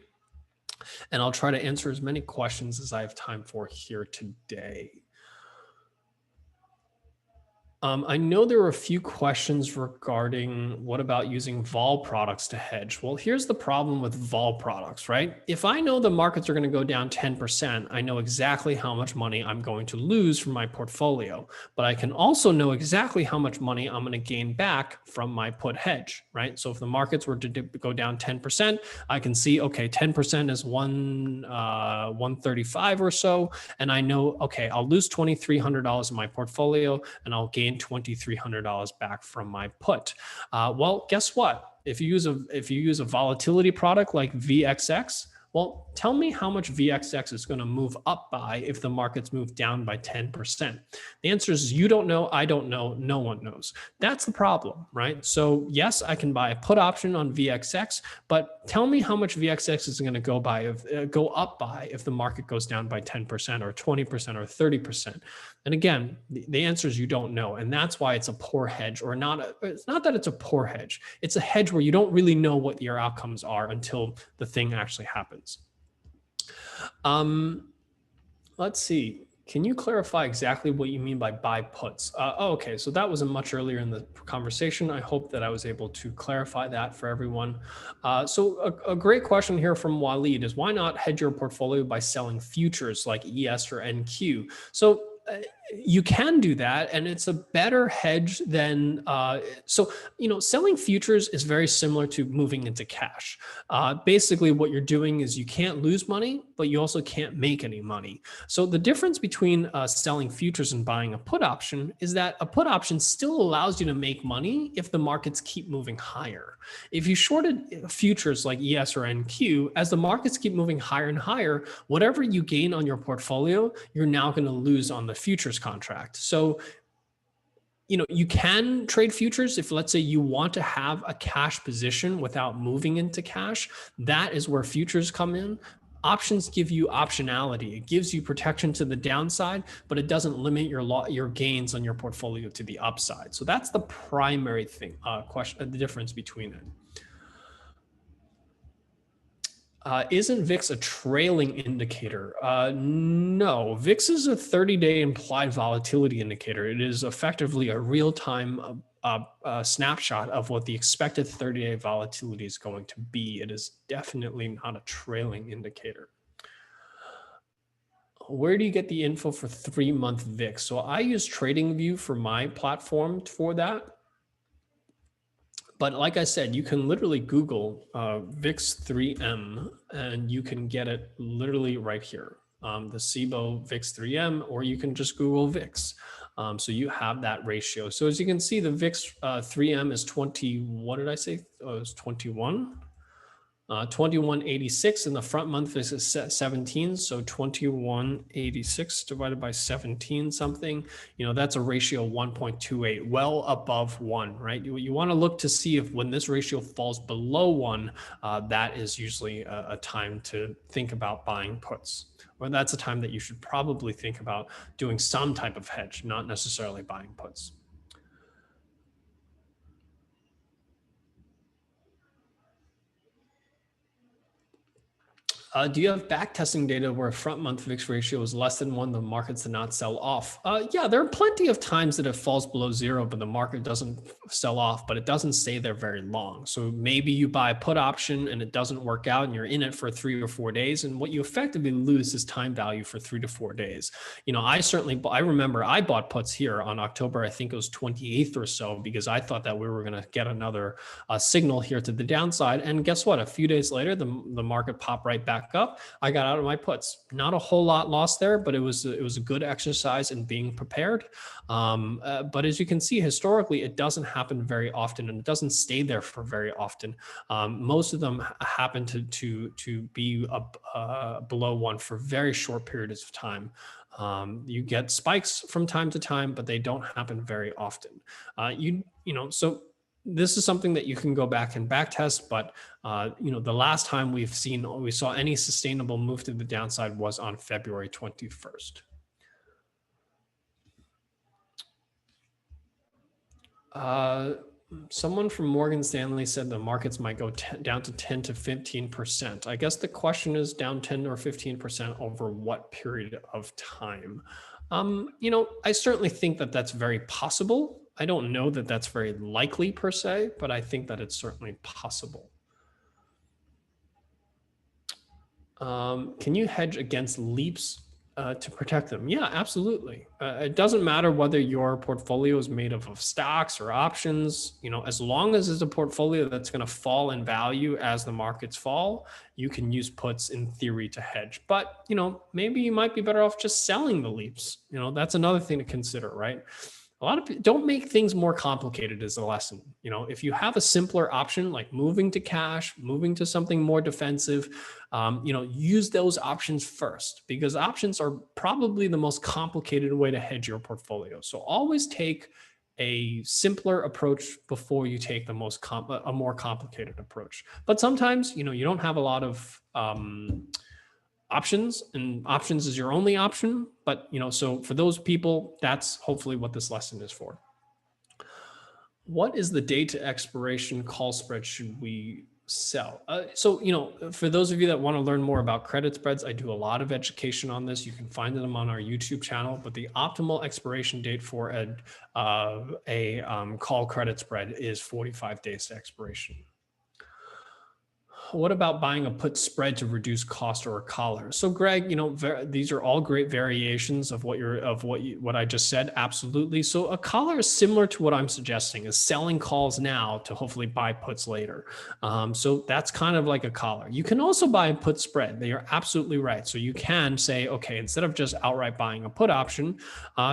and I'll try to answer as many questions as I have time for here today. I know there were a few questions regarding what about using vol products to hedge. Well, here's the problem with vol products, right? If I know the markets are going to go down 10%, I know exactly how much money I'm going to lose from my portfolio, but I can also know exactly how much money I'm going to gain back from my put hedge, right? So if the markets were to go down 10%, I can see, okay, 10% is 135 or so. And I know, okay, I'll lose $2,300 in my portfolio and I'll gain $2,300 back from my put. Well, guess what? If you use a volatility product like VXX, well, tell me how much VXX is going to move up by if the markets move down by 10%. The answer is you don't know, I don't know, no one knows. That's the problem, right? So yes, I can buy a put option on VXX, but tell me how much VXX is going to go up by if the market goes down by 10% or 20% or 30%. And again, the answer is you don't know. And that's why it's a poor hedge, or not. It's not that it's a poor hedge. It's a hedge where you don't really know what your outcomes are until the thing actually happens. Let's see. Can you clarify exactly what you mean by buy puts? Okay, so that was much earlier in the conversation. I hope that I was able to clarify that for everyone. So a great question here from Waleed is, why not hedge your portfolio by selling futures like ES or NQ? So you can do that, and it's a better hedge than selling futures is very similar to moving into cash. Basically what you're doing is you can't lose money, but you also can't make any money. So the difference between selling futures and buying a put option is that a put option still allows you to make money if the markets keep moving higher. If you shorted futures like ES or NQ, as the markets keep moving higher and higher, whatever you gain on your portfolio, you're now going to lose on the futures contract. So, you can trade futures if, let's say, you want to have a cash position without moving into cash. That is where futures come in. Options give you optionality. It gives you protection to the downside, but it doesn't limit your gains on your portfolio to the upside. So that's the primary thing, the difference between it. Isn't VIX a trailing indicator? No, VIX is a 30-day implied volatility indicator. It is effectively a real-time snapshot of what the expected 30-day volatility is going to be. It is definitely not a trailing indicator. Where do you get the info for 3-month VIX? So I use TradingView for my platform for that. But like I said, you can literally Google VIX 3M and you can get it literally right here. The SIBO VIX 3M, or you can just Google VIX. So you have that ratio. So as you can see, the VIX 3M is 20, what did I say? Oh, it's 21. 2186 in the front month is 17. So 2186 divided by 17 something, that's a ratio of 1.28, well above 1, right? You want to look to see if when this ratio falls below 1, that is usually a time to think about buying puts. Or that's a time that you should probably think about doing some type of hedge, not necessarily buying puts. Do you have backtesting data where front month VIX ratio is less than 1, the markets did not sell off? Yeah, there are plenty of times that it falls below 0, but the market doesn't sell off, but it doesn't stay there very long. So maybe you buy a put option and it doesn't work out and you're in it for 3 or 4 days. And what you effectively lose is time value for 3 to 4 days. I remember I bought puts here on October, I think it was 28th or so, because I thought that we were going to get another signal here to the downside. And guess what? A few days later, the market popped right back up. I got out of my puts. Not a whole lot lost there, but it was a good exercise in being prepared. But as you can see, historically, it doesn't happen very often, and it doesn't stay there for very often. Most of them happen to be below 1 for very short periods of time. You get spikes from time to time, but they don't happen very often. So this is something that you can go back and back test, but the last time we saw any sustainable move to the downside was on February 21st. Someone from Morgan Stanley said the markets might go down to 10 to 15%. I guess the question is down 10 or 15% over what period of time? I certainly think that that's very possible. I don't know that that's very likely per se, but I think that it's certainly possible. Can you hedge against leaps to protect them? Yeah, absolutely. It doesn't matter whether your portfolio is made of stocks or options. As long as it's a portfolio that's going to fall in value as the markets fall, you can use puts in theory to hedge. But maybe you might be better off just selling the leaps. That's another thing to consider, right? A lot of people don't make things more complicated is the lesson. If you have a simpler option like moving to cash, moving to something more defensive, use those options first, because options are probably the most complicated way to hedge your portfolio. So always take a simpler approach before you take a more complicated approach. But sometimes, you don't have a lot of options, and options is your only option. But so for those people, that's hopefully what this lesson is for. What is the date to expiration call spread should we sell? So for those of you that want to learn more about credit spreads, I do a lot of education on this. You can find them on our YouTube channel. But the optimal expiration date for a call credit spread is 45 days to expiration. What about buying a put spread to reduce cost or a collar? So Greg, these are all great variations of what I just said. Absolutely. So a collar is similar to what I'm suggesting, is selling calls now to hopefully buy puts later. So that's kind of like a collar. You can also buy a put spread. They are absolutely right. So you can say, okay, instead of just outright buying a put option,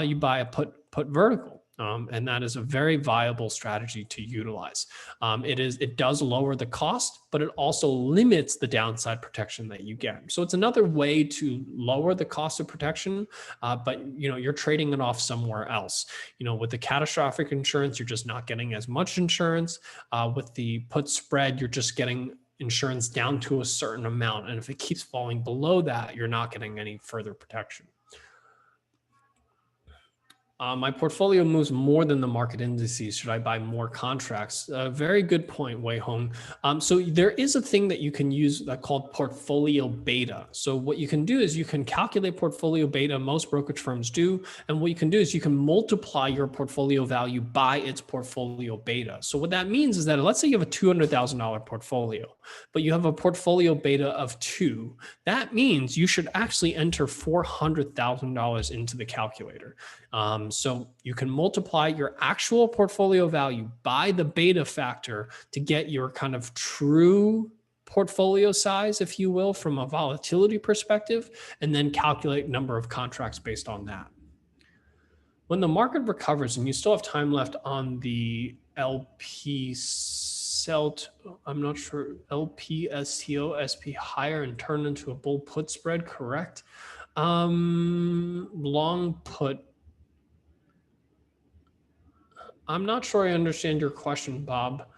you buy a put vertical. And that is a very viable strategy to utilize. It does lower the cost, but it also limits the downside protection that you get. So it's another way to lower the cost of protection, but you're trading it off somewhere else. With the catastrophic insurance, you're just not getting as much insurance. With the put spread, you're just getting insurance down to a certain amount. And if it keeps falling below that, you're not getting any further protection. My portfolio moves more than the market indices. Should I buy more contracts? Very good point, Wei Hong. So there is a thing that you can use called portfolio beta. So what you can do is you can calculate portfolio beta. Most brokerage firms do. And what you can do is you can multiply your portfolio value by its portfolio beta. So what that means is that let's say you have a $200,000 portfolio, but you have a portfolio beta of 2. That means you should actually enter $400,000 into the calculator. So you can multiply your actual portfolio value by the beta factor to get your kind of true portfolio size, if you will, from a volatility perspective, and then calculate number of contracts based on that. When the market recovers and you still have time left on the LP SELT, I'm not sure, LP STO SP higher and turn into a bull put spread, correct? Long put. I'm not sure I understand your question, Bob.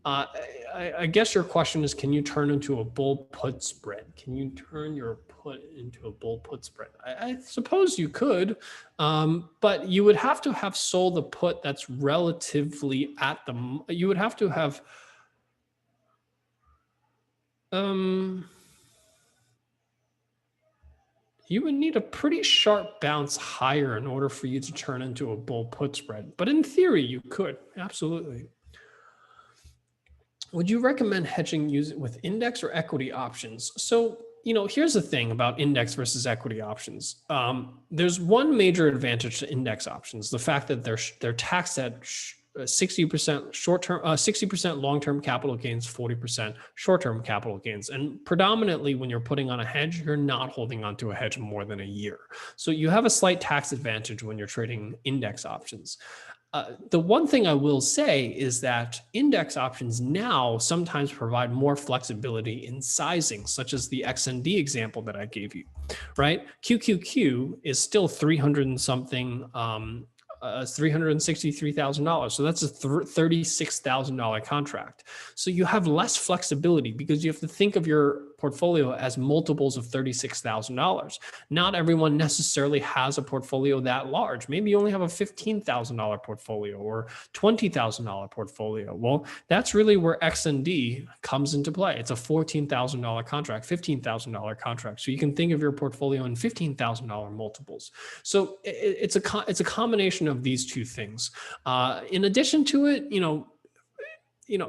I guess your question is, can you turn into a bull put spread? Can you turn your put into a bull put spread? I suppose you could, but you would have to have sold a put that's relatively at the, you would have to have, you would need a pretty sharp bounce higher in order for you to turn into a bull put spread. But in theory, you could, absolutely. Would you recommend hedging with index or equity options? So, here's the thing about index versus equity options. There's one major advantage to index options: the fact that they're taxed at 60% short-term, 60% long-term capital gains, 40% short-term capital gains. And predominantly when you're putting on a hedge, you're not holding onto a hedge more than a year. So you have a slight tax advantage when you're trading index options. The one thing I will say is that index options now sometimes provide more flexibility in sizing, such as the XND example that I gave you, right? QQQ is still 300 and something, $363,000. So that's a $36,000 contract. So you have less flexibility because you have to think of your portfolio as multiples of $36,000. Not everyone necessarily has a portfolio that large. Maybe you only have a $15,000 portfolio or $20,000 portfolio. Well, that's really where XND comes into play. It's a $14,000 contract, $15,000 contract. So you can think of your portfolio in $15,000 multiples. So it's a combination of these two things. In addition to it,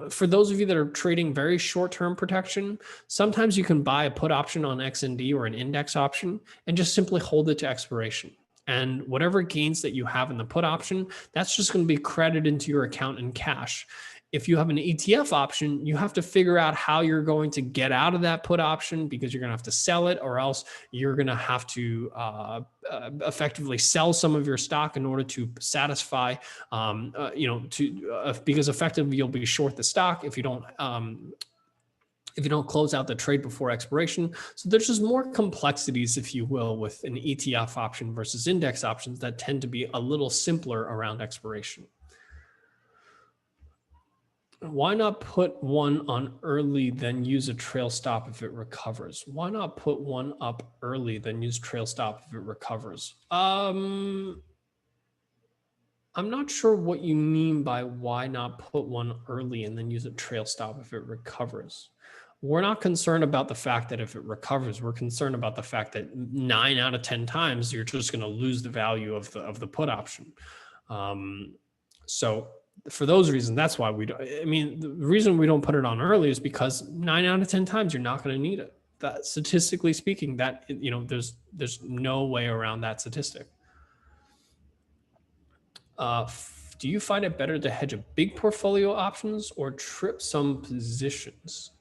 for those of you that are trading very short-term protection, sometimes you can buy a put option on XND or an index option and just simply hold it to expiration. And whatever gains that you have in the put option, that's just going to be credited into your account in cash. If you have an ETF option, you have to figure out how you're going to get out of that put option, because you're going to have to sell it, or else you're going to have to effectively sell some of your stock in order to satisfy, because effectively you'll be short the stock if you don't close out the trade before expiration. So there's just more complexities, if you will, with an ETF option versus index options that tend to be a little simpler around expiration. Why not put one on early, then use a trail stop if it recovers? Why not put one up early, then use trail stop if it recovers? I'm not sure what you mean by why not put one early and then use a trail stop if it recovers. We're not concerned about the fact that if it recovers, we're concerned about the fact that 9 out of 10 times you're just going to lose the value of the put option. So for those reasons, that's why we don't. I mean, the reason we don't put it on early is because 9 out of 10 times you're not going to need it. That, statistically speaking, that there's no way around that statistic. Do you find it better to hedge a big portfolio options or trip some positions?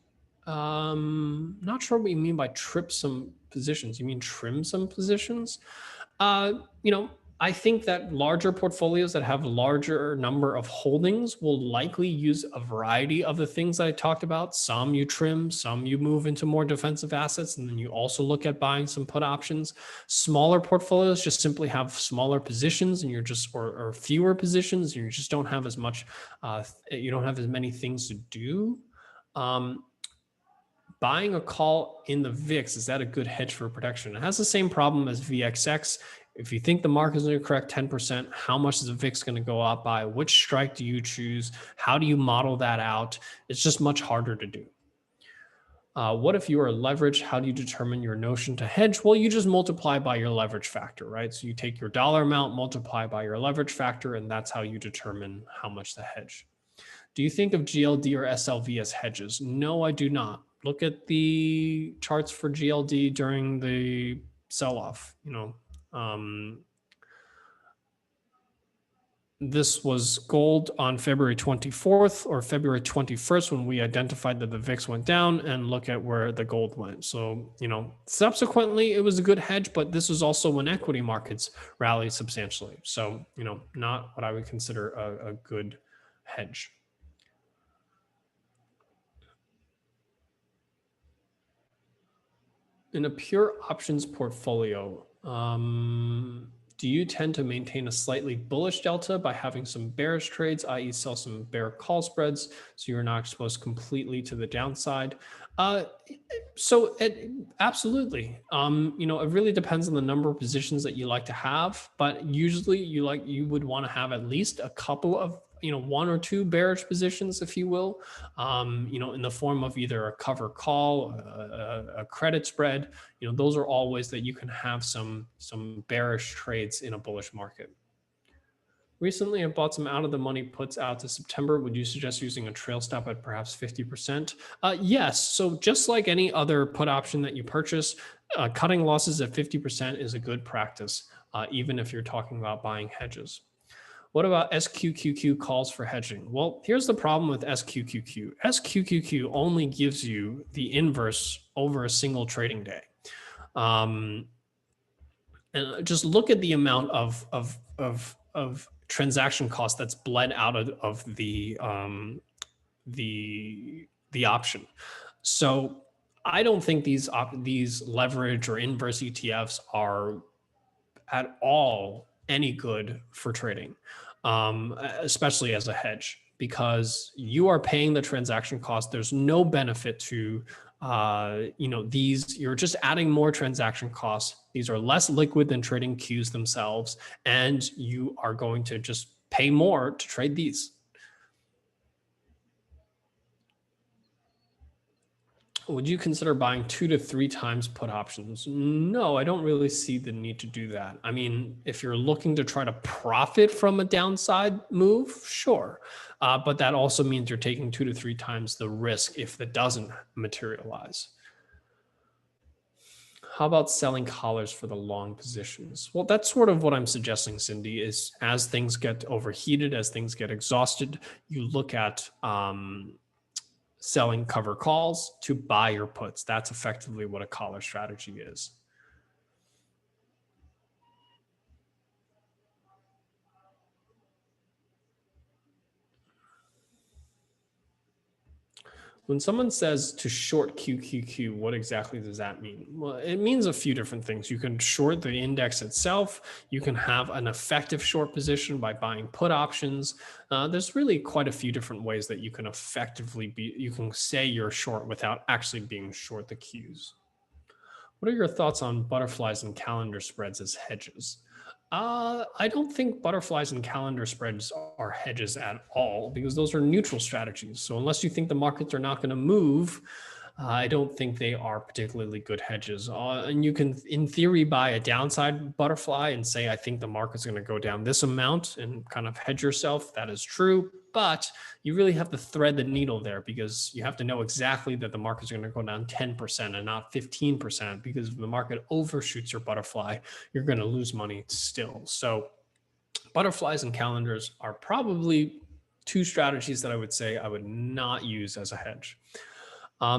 Not sure what you mean by trip some positions. You mean trim some positions? I think that larger portfolios that have larger number of holdings will likely use a variety of the things that I talked about. Some you trim, some you move into more defensive assets, and then you also look at buying some put options. Smaller portfolios just simply have smaller positions, and you're just or fewer positions, and you just don't have as much. You don't have as many things to do. buying a call in the VIX, is that a good hedge for protection? It has the same problem as VXX. If you think the market is going to correct 10%, how much is the VIX going to go up by? Which strike do you choose? How do you model that out? It's just much harder to do. What if you are leveraged? How do you determine your notion to hedge? Well, you just multiply by your leverage factor, right? So you take your dollar amount, multiply by your leverage factor, and that's how you determine how much to hedge. Do you think of GLD or SLV as hedges? No, I do not. Look at the charts for GLD during the sell-off. This was gold on February 24th or February 21st when we identified that the VIX went down, and look at where the gold went. So, subsequently it was a good hedge, but this was also when equity markets rallied substantially. So, not what I would consider a good hedge. In a pure options portfolio, do you tend to maintain a slightly bullish delta by having some bearish trades, i.e. sell some bear call spreads, so you're not exposed completely to the downside? Absolutely. It really depends on the number of positions that you like to have, but usually you would want to have at least a couple of, one or two bearish positions, if you will, in the form of either a cover call, a credit spread. Those are all ways that you can have some bearish trades in a bullish market. Recently, I bought some out of the money puts out to September. Would you suggest using a trail stop at perhaps 50%? Yes. So just like any other put option that you purchase, cutting losses at 50% is a good practice, even if you're talking about buying hedges. What about SQQQ calls for hedging? Well, here's the problem with SQQQ. SQQQ only gives you the inverse over a single trading day. And just look at the amount of transaction cost that's bled out of the option. So I don't think these leverage or inverse ETFs are at all any good for trading, especially as a hedge, because you are paying the transaction cost. There's no benefit to these. You're just adding more transaction costs. These are less liquid than trading queues themselves, and you are going to just pay more to trade these. Would you consider buying 2 to 3 times put options? No, I don't really see the need to do that. I mean, if you're looking to try to profit from a downside move, sure. But that also means you're taking 2 to 3 times the risk if it doesn't materialize. How about selling collars for the long positions? Well, that's sort of what I'm suggesting, Cindy, is as things get overheated, as things get exhausted, you look at selling cover calls to buy your puts. That's effectively what a collar strategy is. When someone says to short QQQ, what exactly does that mean? Well, it means a few different things. You can short the index itself. You can have an effective short position by buying put options. There's really quite a few different ways that you can effectively you can say you're short without actually being short the Qs. What are your thoughts on butterflies and calendar spreads as hedges? I don't think butterflies and calendar spreads are hedges at all, because those are neutral strategies. So unless you think the markets are not going to move, I don't think they are particularly good hedges. And you can, in theory, buy a downside butterfly and say, I think the market's going to go down this amount, and kind of hedge yourself. That is true. But you really have to thread the needle there, because you have to know exactly that the market's going to go down 10% and not 15%, because if the market overshoots your butterfly, you're going to lose money still. So butterflies and calendars are probably 2 strategies that I would say I would not use as a hedge.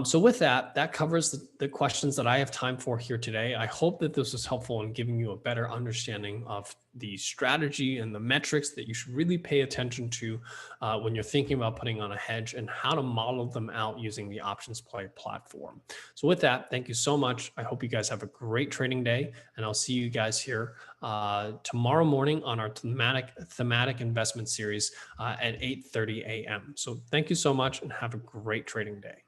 So with that covers the questions that I have time for here today. I hope that this was helpful in giving you a better understanding of the strategy and the metrics that you should really pay attention to when you're thinking about putting on a hedge, and how to model them out using the OptionsPlay platform. So with that, thank you so much. I hope you guys have a great trading day, and I'll see you guys here tomorrow morning on our thematic investment series at 8:30 a.m. So thank you so much, and have a great trading day.